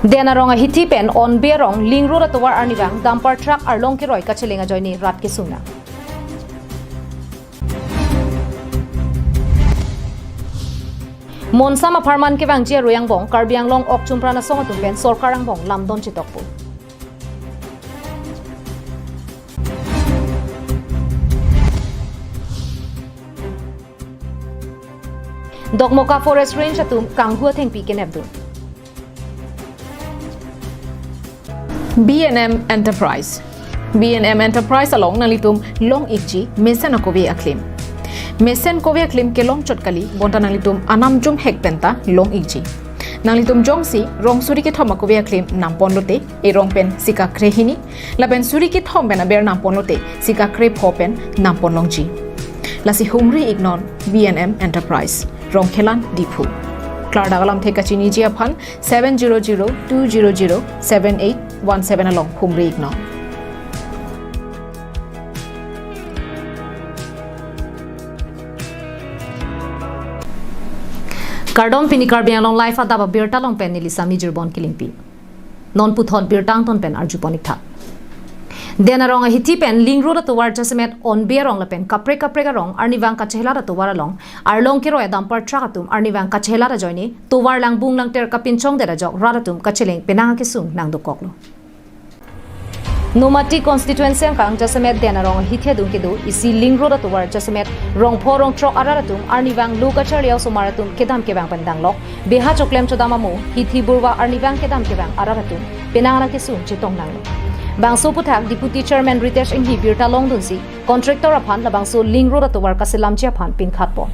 Denarong a hiti pen on berong ling road towar arnibang dumper truck arlong ki roi kachelinga joini rat ki sungna. Monsama Parman ke bang jia royang bong Karbi Anglong ok chumprana songa tumpen sorkarang bong lamdon chitokpu. Dogmoka Forest Range atum kanghua thengpi kenebdu. B&M Enterprise along nalitum long ikji mesen akobi aklim. Mesen kowe aklim ke long chotkali bonta nalitum anam jum hekpenta long ikji. Nalitum jongsi rong suri ke thoma kowe aklim nampon lote e rong pen sika krehini laben suri ke thom bena ber nampon lote sika kre phopen nampon longji. Lasi humri ignon B&M Enterprise rong khelan dipu. Klardagalam theka chini jia phan 700-200-7817 along humri ignon. Kardom pini Karbi Anglong life Adap Abirta long pen nili sami jirbon kilingpi. Non puthon birtang ton pen arjuponik tha. Denarong a hiti pen ling road towar jasmet on berong la pen kapre garong arnivang kachela towar along arlong ki roi dumper truck atum arnivang kachela ra joini towar lang bung lang ter kapin chong dera jok radatum kacheleng penang ki sung nang do koklo. Nomati constituency kang jasmet denarong hithia dung ke do isi ling road towar jasmet rong phorong truck araratum arnivang lukachariaw sumaratum kedam kebang pandang lok beha choklem chodama mu hithi burwa arnivang kedam kebang araratum penang ki sung chitong nang. Bangso puthak Deputy Chairman Ritesh Inghi Abirta long dunsi contractor aphan la bangso ling road towar kasilam chia phan pin khatpon.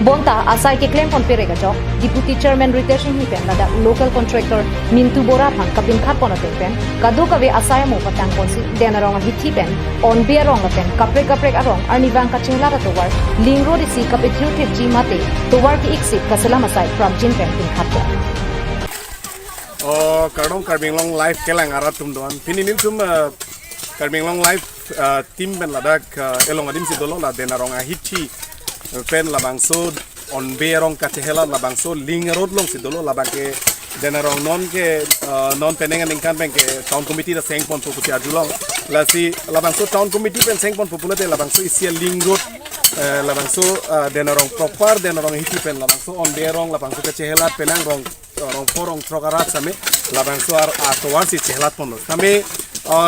Bonta asai ke claim pon perega jok Deputy Chairman Ritesh Inghi pen lada local contractor Mintu Bora phan kapin khatpon pen kadu kawe asai mo patang ponsi denarong hithi pen on berong pen kapre arong arnivang kachela towar ling road isi kapithru thepji mate towar ki exit kasalam asai from jin pen pin khatpon. Kardong Karbi Anglong life kelang aratum doan pinin tum Karbi Anglong life team ben ladak elong adim si dolo la denarong hithi pen labangso on berong kachela labangso ling road long sidolo labangke denarong non penengan ingkan bengke town committee da sengpon poputi ajulong lasi labangso town committee pen sengpon populate labangso isia ling road labangso denarong proper denarong hiti pen labangso on berong labangso kachela penang rong porong trokarat same labangso atowar si chehelat pon same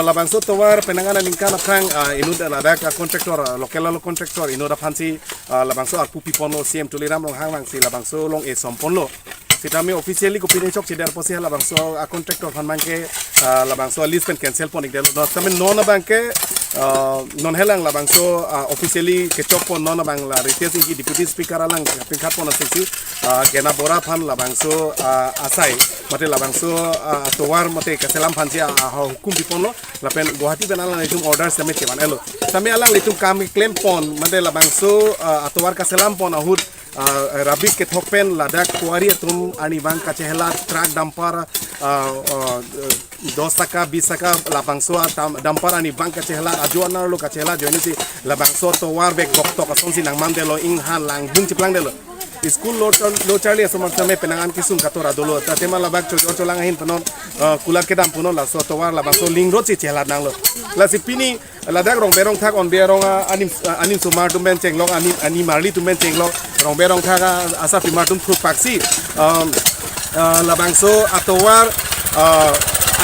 labangso towar penanganan ingkan aprang inu ladak contractor local contractor inu da phansi labangso pupi pono CM tuliram long hang si labangso long e somponlo sitame officially ko pine chok sidar posi labangso contractor phan mangke labangso list pen cancel pon igdel no tame non banke non helang labangso officially ke chok pon non bang la Ritesh Inghi deputy speaker alang pin khat pon asisi kena bora phan labangso asai mate labangso towar mate kaselam phansi hukum pipono lapen Guwahati pen alang itum order same cheman elo same alang itum kam claim pon mate labangso towar kaselam pon ahut rabik ke thopen ladak kuari tum anibang kachela truck dumper 10 taka 20 taka labangso dumper anibang kachela ajuana lo kachela joini si labangso towar bek bokto kason si nang mandelo inghan lang bung ciplang delo school lo charlie asomar penangan kisung katora dolo tatema labak cholang hin panon kulat kedam punon la so towar labangso ling road si chela nang lo la si pini ladak rong berong thak on berong anim sumar tum ben chenglong ani marli tum ben chenglong rong berong thak asa pimar tum khuk paksi labangso atowar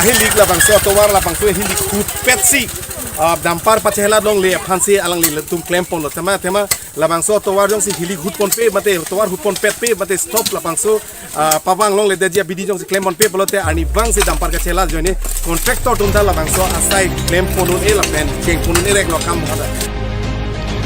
ahilik labangso atowar labangso hilik khut petsi dampar pachela dong le phansi alang le tum claim pon lo tema labangso towar jong si hilik hut pon pe mate towar hut pon pet pe mate stop labangso pawang long le dejia bidi jong si claim pon pe polote ani bang si dampar ka chela joine contractor tum ta labangso asai claim ponun e la pen cheng ponun e rek lo kam hada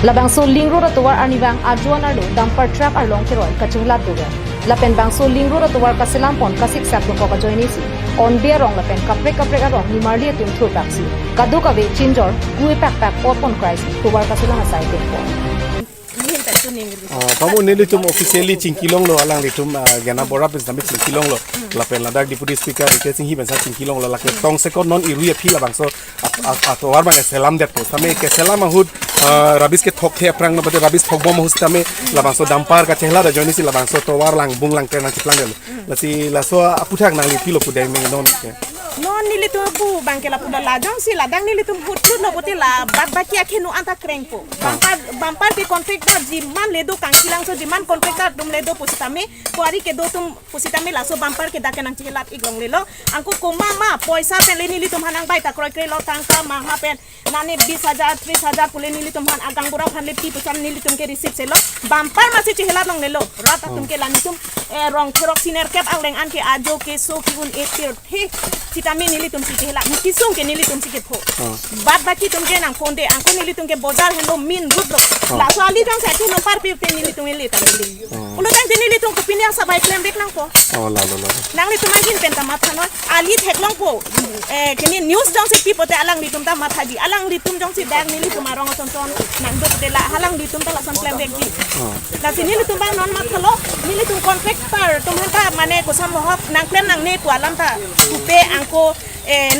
Labangso ling road towar arnivang ajuana lo dumper truck arlong ki roi kachela doga lapen bangso ling road towar kaselam pon kasik sak ko ka joini si on berong lapen kapre arong ni marli tum thur taksi kadu kawe chinjor gue pak opon christ towar kaselam asai ten pon Pamu nili tum officially cingkilong lo alang litum gana bora pes damit cingkilong lo lapen ladak deputy speaker Ritesh Inghi bensa cingkilong lo laket tong sekon non iru ya phi labangso atowar bang selam det po tame ke selam ahud rabis ke thok the prang no bate rabis thok bom hosta me labang so dampar ka chehla da joini si labang so towar lang bung lang tren chiplang del lasi laso aputhak nang li pilo pudai me non ke non nili tu bu bangkela puda ladang si ladang nili tu hutu no bote la bat baki akhenu anta krengpo bampar ke contractor jiman ledo kangkilang so jiman contractor dum ledo positame kuari ke do tum positame la so bampar ke dakenang chilat iglong lelo angku koma ma poisa pen le nili tum hanang bai ta kroi krelo tangka ma ha pen nane 20,000 30,000 pule nili tum han agang bura han le pi pusam nili tum ke receipt selo bampar ma si chilat long lelo rata tum ke lani tum rong khorok siner kep angleng an ke ajo ke so ki un etir he Tami nili tum si hela kisung ke nili tum si ke pho bat baki tum ke nang phone de angko nili tum ke bozar helo min rut do la so ali jang sa ke no par pe nili tum le ta nili ulo jang te nili tum ko pinya sa bai claim bek nang pho la nang li tum agin pen ta mat thanoi ali thek long pho ke ni news jang si people te alang li tum ta mat haji alang li tum jang si dag nili tum arong ton ton nang do de la halang li tum ta la san claim bek ji la si nili tum bang non mat thalo nili tum contractor tum han ta mane ko sam hop nang claim nang ne kwa lam ta kupe ko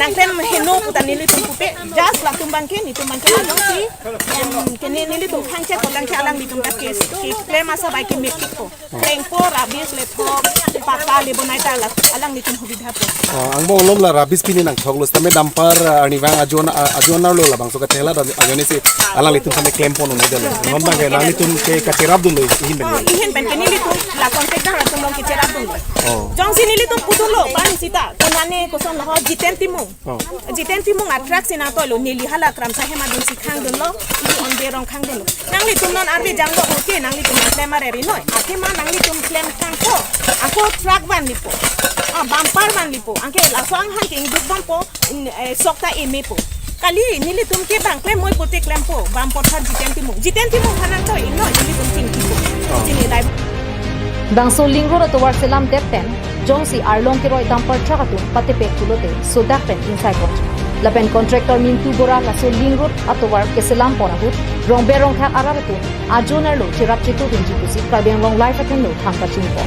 nang klem heno puta nili tum pupe jas la tumbang ke ni tumbang ke along si ke nili tum khangche ko lang ke alang ni tum ta ke klem asa bai ke mekik ko kleng po rabis le thok paka le bonai ta la alang ni tum hubidha po ang bong lom la rabis pini nang thoglos tame dampar ani wang ajona lo la bang so ka tela da ajone si alang li tum tame klem po no ne dele non bang ke nang li tum ke ka cherab dun lo ihin ben ke nili tum la contractor ra tum long ke cherab dun jong si nili tum putulo pan sita ko nane ko son la ho jiten timung attract sina to lo nili hala kram sa hema dun si khang dun lo on de rong khang dun lo nang li tum non arbe jang lo ke nang li tum claim are ri noi ake ma nang li tum claim khang ko ako track ban li po bumper ban li po anke la so ang han ke induk ban po sokta eme po kali nili tum ke bang claim moi pote claim po bumper thar jiten timung hanan to ino nili tum ting ki po jini dai Dangso lingro da towar selam depen jongsi arlong ke roi dampar chakatu patepe kulote so dapen inside court lapen contractor min tu bora la so lingro atowar ke selam pona hut rong berong khak araratu ajonar lo chirap chitu ginji kusi Karbi long life aten lo thangka chingpo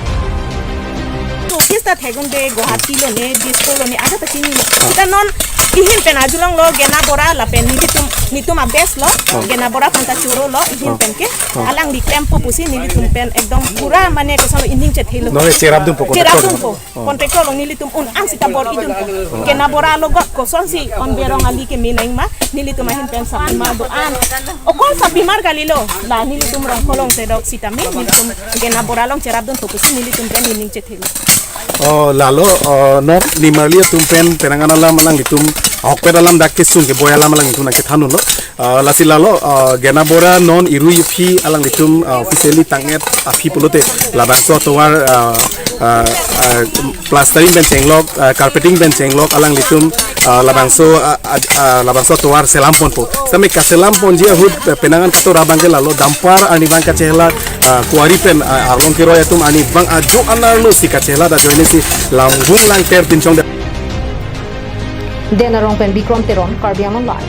to kista thegun de guwahati lo ne disco lo ne ada tachini ta non ihin pen ajulong lo gena bora la pen nitum abes lo gena bora panta churo lo ihin pen ke alang di tempo pusi nilitum pen ekdom pura mane ko salo inding chet hilo no cherab dun po contractor lo nilitum un an sita bor idun gena bora lo got ko son si on berong ali ke mineng ma nilitum ahin pen sa ma do an o ko sa bimar galilo la nilitum rong kolong se dok sita me nilitum gena bora long cherab dun po pusi nilitum pen inding chet hilo lalo no ni marlia tum pen penangana lam lang itum okpe dalam dak kesun ke boya lam lang itum na ke thanu lo lasi lalo gena bora non iru yupi alang itum officially tanget afi pulote labang so towar plastering ben chenglok carpeting ben chenglok alang itum labang so towar selam pon po same ka selam pon je hud penangan to rabang ke lalo dampar ani bang ka chehla kuari pen along ke roya tum ani bang ajo anar lo si ka chehla da joine si lambung lang ter tin chong denarong pen bikrom teron Karbi long life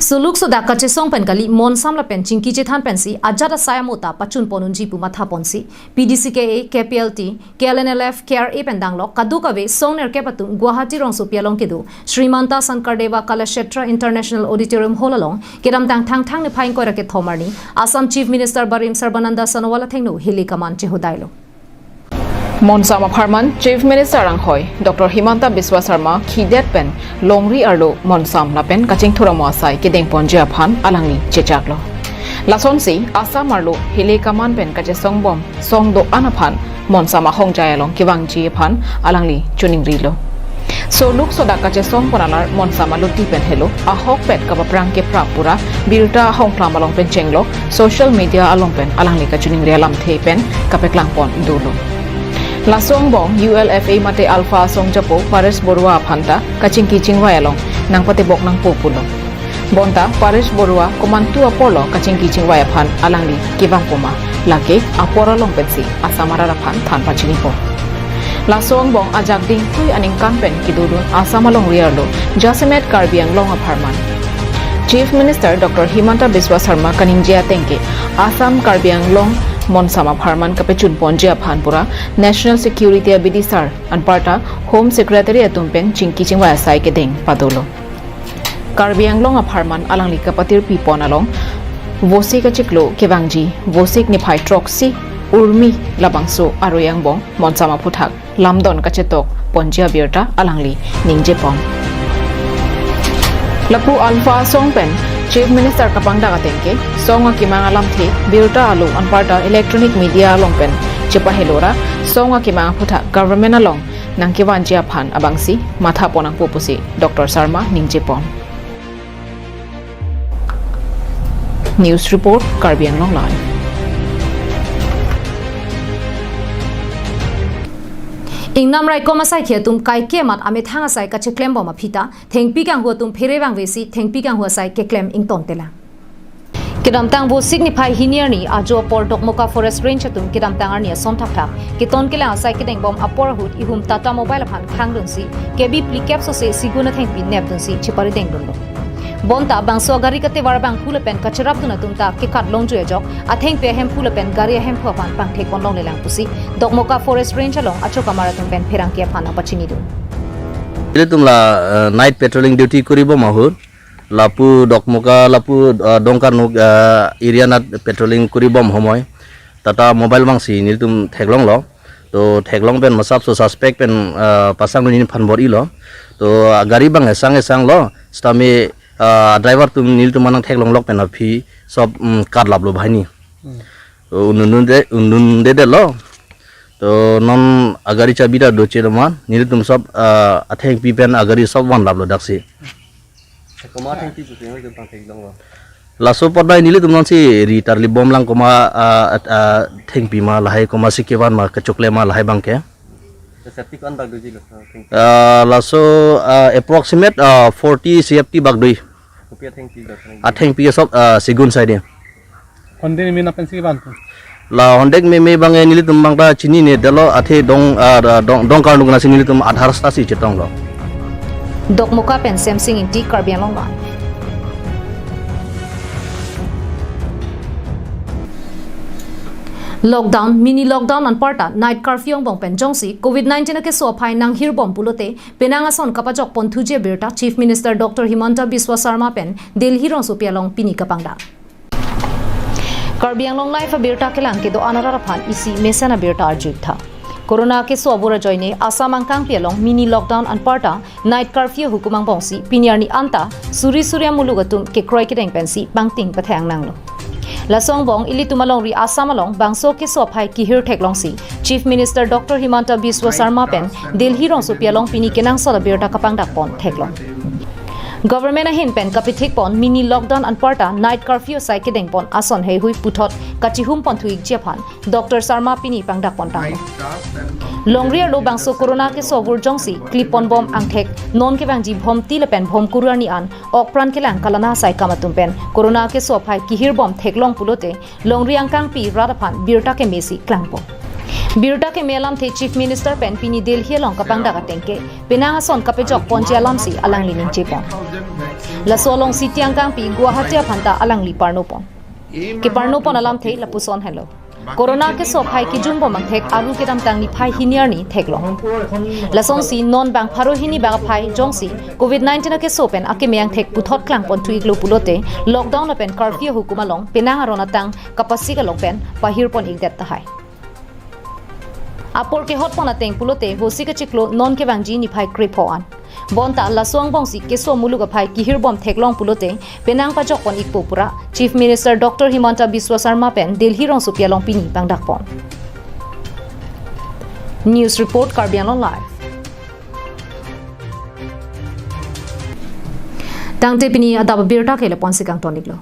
suluk soda kache song pen kali mon samla pen chingki che than pen si ajara sayamota pachun ponun ji pu matha ponsi PDCKA KPLT KLNLF KRA pen danglo kadukawe songner ke patu Guwahati rong so pialong kedu Srimanta Sankardewa Kalakshetra International Auditorium Holalong kedam thang ne phain ko rake thomarni Assam Chief Minister Barim Sarbananda Sonowala thengno hili kaman che hodailo Monsama Pharman Chief Minister Ranghoi Dr. Himanta Biswa Sharma khidet pen longri arlo monsam la pen kaching thuramo asai kedeng ponja phan alangni chechaklo lasonsi Assam arlo hile kaman pen kache songbom songdo anaphan monsama hongjaya long kiwangji phan alangli chuning rilo so luk soda kache song ponalar monsama luti pen helo ahok pet ka prang ke prapura Abirta hongklam along pen chenglo social media along pen alangli ka chuning rialam the pen kapeklang pon dulo Lasong bong ULFA mate alpha song japo Paris Borua phanta kaching kiching wayalong nang pate bok nang populo bonta Paris Borua komantu apolo kaching kiching waya phan alangli kibang poma lake apora long pensi asamara phan than pachini po Lasong bong ajak ding tui aning kampen kidudun asamalong riarlo Jasemet Karbi Anglong Aparman Chief Minister Dr. Himanta Biswa Sharma kaningjia tengke Assam Karbi Anglong Monsama Pharman Kapechun Ponjia Phanpura National Security Abidisar Anparta Home Secretary Atumpen Chinki Chingwa Sai Kedeng Padolo Karbi Anglong Pharman Alangli Kapatir Pipon along Vosik Chiklo Kebangji Vosik Nipai Troxi Urmi Labangso Aroyangbong Monsama Puthak Lamdon Kachetok Ponjia Abirta Alangli Ningjepon Lapu Alpha Songpen Chief Minister Kapangda Katengke Songa Kimang Alam The Birta Alu Anparta Electronic Media Longpen Chipa Helora Songa Kimang Puthak Government Along Nangkiwanjia Phan Abangsi Matha Ponang Pupusi Dr. Sarma Ningjepon News Report Karbi Anglong Live Ingnam rai koma sai khia tum kai ke mat ame thanga sai ka cheklem bo ma phita thengpi kang ho tum phere bang vesi thengpi kang ho sai ke claim ing ton tela kidam tang bo signify hinier ni ajo por dokmoka forest range tum kidam tang arnia som thak thak ki ton kela sai ke deng bom apor hut ihum tata mobile phan khang dun si kebi plicap so se siguna thengpi nep dun si chipari deng dun bonta bangso gari kate war bang phula pen kacharap dun tum ta ke kat long jue jok atheng pe hem phula pen gari hem pho phan pang the kon long le lang pusi dokmoka forest range along acho kamara tum pen pherang ke phana pachini dun ile tumla night patrolling duty koribo mahur lapu dokmoka lapu dongkar nuk area nat patrolling koribo homoy tata mobile bang si nil tum theglong lo to theglong pen masap so suspect pen pasang ni phanbor ilo to gari bang sang lo stami driver tum nil tum manang theglong lok pen phi sob kar lablo bhaini to unun de lo to non agari chabida doche roman nil tum sob atheng pi pen agari sob wan lablo daksi koma theng pi chu tum tang theglong lo laso podai nil tum non si ritar li bom lang koma theng pi ma lahai koma sikewan ma kachokle ma lahai bang ke safety kan bag doji laso approximate 40 safety bag doi atheng pi sob sigun side Honde mi na pensi ban la hondek me bange nili tum bangta chini ne delo athe dong kar nugna sing nili tum adhar sta si chetong lo dokmoka pen semsing inti Karbi Anglong Live Lockdown mini lockdown an parta night curfew bong pen jongsi COVID-19 ke so phai nang hir bom pulote penanga son kapajok ponthuje Abirta Chief Minister Dr. Himanta Biswa Sarma pen Delhi rong so pialong pini kapangda Karbi Anglong Live Abirta ke lang ke do anara phan isi mesan Abirta arjit tha Corona ke so abura joine Assam angkang pialong mini lockdown an parta night curfew hukumang bongsi piniarni anta suri surya mulugatum ke kroi ke deng pensi bangting pathang nanglo Lasong bong ili tumalong ri Assam along bangso ke so phai ki hir theklong si Chief Minister Dr. Himanta Biswa Sarma pen Delhi rong so pialong pini kenang so Abirta kapang dak pon theklong Government ahin pen kapithik pon mini lockdown an parta night curfew sai ke deng pon ason hei hui puthot kachihum pon thuik jephan Dr. Sarma pini pangdak pon tang Longria lo bangso corona ke so bur jongsi clip on bom angthek non ke bangji bhom ti le pen bhom kurani an okpran ke lang kalana sai kamatum pen corona ke so phai ki hir bom theklong pulote longri angkang pi radaphan Birta ke mesi klangpo Birta ke melam the Chief Minister pen pini Delhi long kapang daga tengke penanga son kapejok ponjialam si alang lining chepon la solong sitiang kang pi Guwahati phanta alang li parno pon ke parno pon alam the lapuson hello Corona ke so phai ki jumbo mangthek aru ke dam tang ni phai hiniar ni theklong lason si non bang pharo hini ba phai jongsi COVID-19 ke so pen ake meang thek puthot klang pon thuik lo pulote lockdown pen curfew hukuma long penang arona tang kapasi ka long pen pahir pon igdet ta hai apor ke hot pon ateng pulote hosi ka chiklo non ke bangji ni phai krip hoan bonta lasong bongsi keso muluga phai kihir bom theklong pulote penang pa jok pon ikpo pura Chief Minister Dr. Himanta Biswa Sarma pen Delhi rong so pialong pini pangdak pon News Report Karbi Anglong Live Tangte pini Adap Abirta ke le pon sikang toniklo